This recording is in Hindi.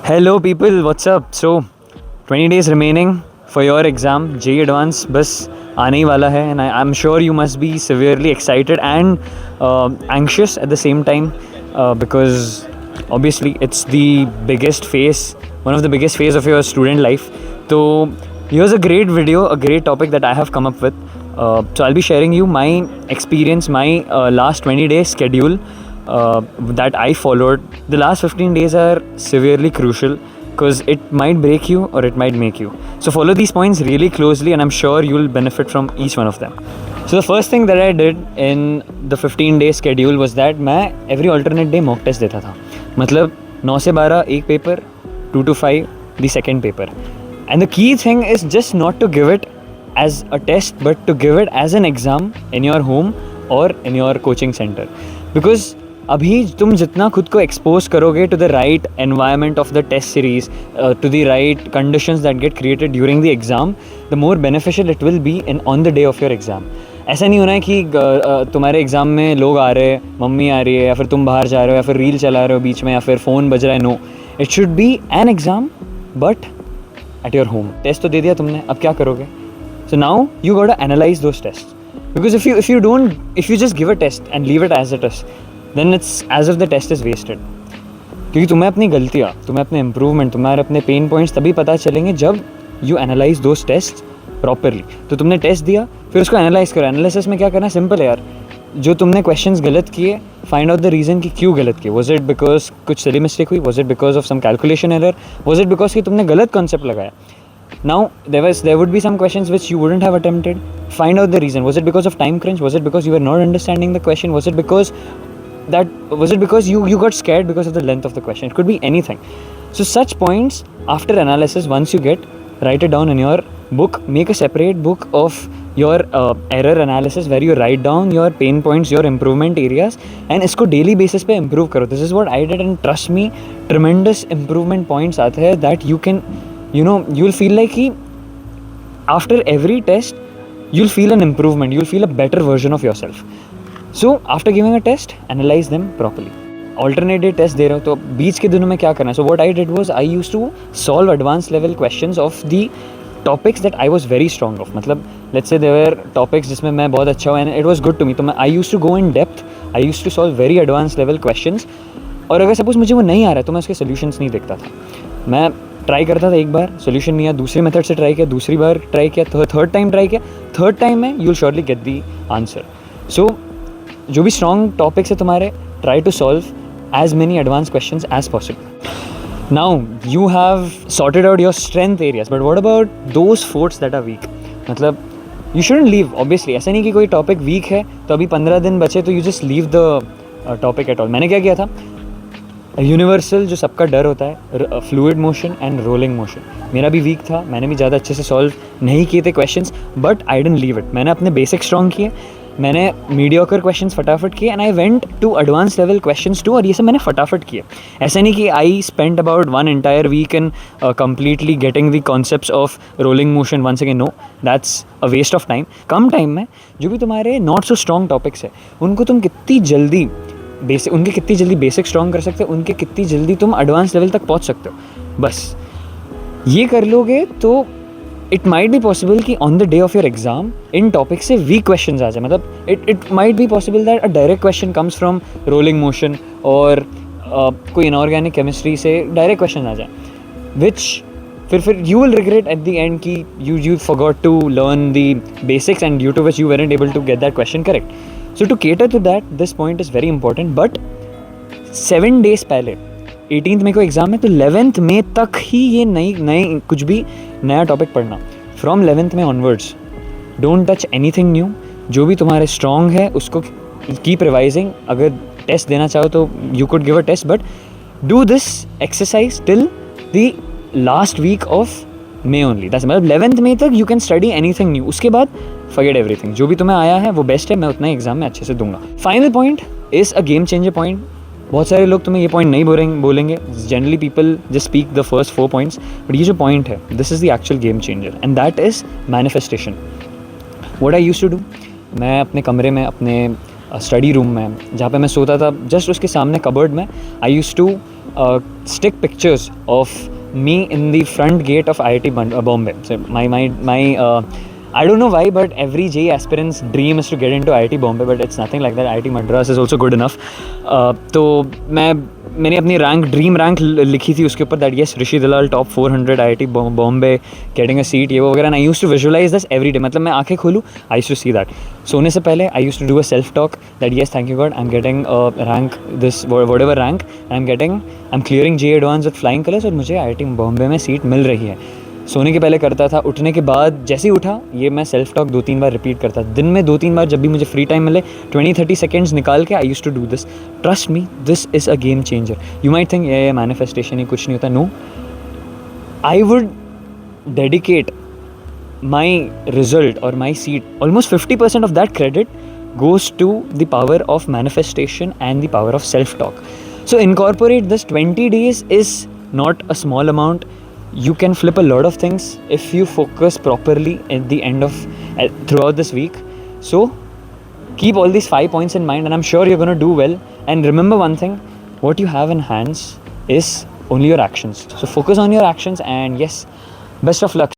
Hello people, what's up? So 20 days remaining for your exam, JEE Advance बस आने ही वाला है and I'm sure you must be severely excited and anxious at the same time because obviously it's the biggest phase, one of the biggest phase of your student life. So here's a great video, a great topic that I have come up with. So I'll be sharing you my experience, my last 20 days schedule that I followed. The last 15 days are severely crucial because it might break you or it might make you. So follow these points really closely and I'm sure you'll benefit from each one of them. So the first thing that I did in the 15-day schedule was that मैं every alternate day mock test देता था. मतलब 9 से 12 एक paper, 2 to 5 the second paper. And the key thing is just not to give it as a test but to give it as an exam in your home or in your coaching center. Because अभी तुम जितना खुद को एक्सपोज करोगे to the right environment of the test series to the right conditions that get created during the exam, the more beneficial it will be in on the day of your exam. ऐसा नहीं होना है कि तुम्हारे एग्ज़ाम में लोग आ रहे हैं, मम्मी आ रही है या फिर तुम बाहर जा रहे हो या फिर रील चला रहे हो बीच में या फिर फ़ोन बज रहा है. No, it should be an exam but at your home. Test तो दे दिया तुमने, अब क्या करोगे? So now you got to analyse those test because if you just give a test and leave it as it is, then it's as if the test is wasted. क्योंकि तुम्हें अपनी गलतियाँ, तुम्हें अपने इम्प्रूवमेंट, तुम्हारे अपने पेन पॉइंट्स तभी पता चलेंगे जब you analyse those test properly. तो तुमने टेस्ट दिया, फिर उसको एनालाइज करो. एनालिसिस में क्या करना है? सिंपल है यार. जो तुमने क्वेश्चंस गलत किए, फाइंड आउट द रीज़न कि क्यों गलत किए. वॉज इट बिकॉज कुछ सिली मिस्टेक हुई? Was it because of some calculation error? Was it because कि तुमने गलत कॉन्सेप्ट लगाया? Now there would be some questions which you wouldn't have attempted. Find out the reason. Was it because of time crunch? Was it because you were not understanding the question? Was it because you got scared because of the length of the question? It could be anything. So such points after analysis, once you get, write it down in your book. Make a separate book of your error analysis where you write down your pain points, your improvement areas, and इसको daily basis पे improve करो. This is what I did and trust me, tremendous improvement points आते हैं that you can, you'll feel like कि after every test you'll feel an improvement, you'll feel a better version of yourself. So after giving a test, analyze them properly. Alternate day test दे रहे हो तो बीच के दिनों में क्या करना है? So what I did was I used to solve advanced level questions of the topics that I was very strong of. मतलब let's say there were topics जिसमें मैं बहुत अच्छा हूँ and it was good to me, तो I used to go in depth. I used to solve very advanced level questions. और अगर सपोज मुझे वो नहीं आ रहा है तो मैं उसके solutions नहीं देखता था. मैं ट्राई करता था, एक बार सोल्यूशन नहीं आया, दूसरे मेथड से ट्राई किया, दूसरी बार ट्राई किया, थर्ड टाइम ट्राई किया, थर्ड टाइम में you will surely get the answer. So जो भी स्ट्रॉन्ग टॉपिक्स है तुम्हारे, try to solve as many advance questions as possible. Now you have sorted out your strength areas, but what about those forts that are weak? मतलब यू शुडंट लीव, ऑब्वियसली ऐसा नहीं कि कोई टॉपिक वीक है तो अभी 15 दिन बचे तो you just leave the topic at all. मैंने क्या किया था? यूनिवर्सल जो सबका डर होता है, fluid motion and rolling motion, मेरा भी वीक था. मैंने भी ज़्यादा अच्छे से सॉल्व नहीं किए थे questions, but I didn't leave it. मैंने अपने बेसिक स्ट्रॉन्ग किए, मैंने मीडियोकर क्वेश्चंस फटाफट किए and I went to advance level questions too. और ये सब मैंने फटाफट किए. ऐसा नहीं कि I spend about 1 entire week in completely getting the concepts of rolling motion once again. No, that's a waste of time. Come time में जो भी तुम्हारे नॉट सो स्ट्रॉन्ग टॉपिक्स है उनको तुम कितनी जल्दी बेसिक स्ट्रॉन्ग कर सकते हो, उनके कितनी जल्दी तुम एडवांस लेवल तक पहुंच सकते हो. बस ये कर लोगे तो इट माइट बी पॉसिबल कि on the day of your exam in topic से वीक क्वेश्चंस आ जाए. मतलब it might be possible that a direct question comes from rolling motion और कोई इनऑर्गेनिक केमिस्ट्री से डायरेक्ट क्वेश्चन आ जाए, विच फिर you will regret at the end कि you forgot to learn the basics and due to which you weren't able to get that question correct. So to cater to that, this point is very important. But 7 days पहले 18th मई को एग्ज़ाम है तो 11th मई तक ही ये नई कुछ भी नया टॉपिक पढ़ना. From 11th May onwards don't touch anything new. जो भी तुम्हारे स्ट्रॉन्ग है उसको कीप रिवाइजिंग. अगर टेस्ट देना चाहो तो you could give a test, but do this exercise till the last week of May only. That's मतलब 11th मई तक you can study anything new. उसके बाद फॉरगेट एवरीथिंग. जो भी तुम्हें आया है वो बेस्ट है, मैं उतना एग्जाम में अच्छे से दूंगा. Final point is a game changer point. बहुत सारे लोग तुम्हें ये पॉइंट नहीं बोलेंगे. Generally people just speak the first 4 points, but ये जो पॉइंट है this is the actual game changer and that is manifestation. What I used to do, मैं अपने कमरे में, अपने स्टडी रूम में जहाँ पे मैं सोता था, जस्ट उसके सामने कबर्ड में I used to stick pictures of me in the front gate of IIT Bombay. So I don't know why, but every JEE aspirant's dream is to get into IIT Bombay, but it's nothing like that. IIT Madras is also good enough. तो मैंने अपनी ड्रीम रैंक लिखी थी उसके ऊपर, that yes Rishi Dalal top 400 IIT Bombay getting a seat, ये वो वगैरह. I used to visualise this every day. मतलब मैं आंखें खोलूँ, I used to see that. सोने से पहले I used to do a self talk that yes thank you God, I am getting rank this whatever rank, I am clearing JEE advance with flying colours, और मुझे IIT बॉम्बे में सीट मिल रही है. सोने के पहले करता था, उठने के बाद जैसे ही उठा ये मैं सेल्फ टॉक 2-3 बार रिपीट करता. दिन में 2-3 बार जब भी मुझे फ्री टाइम मिले 20-30 सेकेंड्स निकाल के I used to do this. Trust me, this is a game changer. You might think ये मैनिफेस्टेशन ही कुछ नहीं होता. No, I would dedicate my result और my seat, almost 50% of that credit goes to the power of manifestation and the power of self-talk. So incorporate this. 20 days is not a small amount. You can flip a lot of things if you focus properly at the end of throughout this week. So keep all these 5 points in mind and I'm sure you're going to do well. And remember one thing, what you have in hands is only your actions. So focus on your actions and yes, best of luck.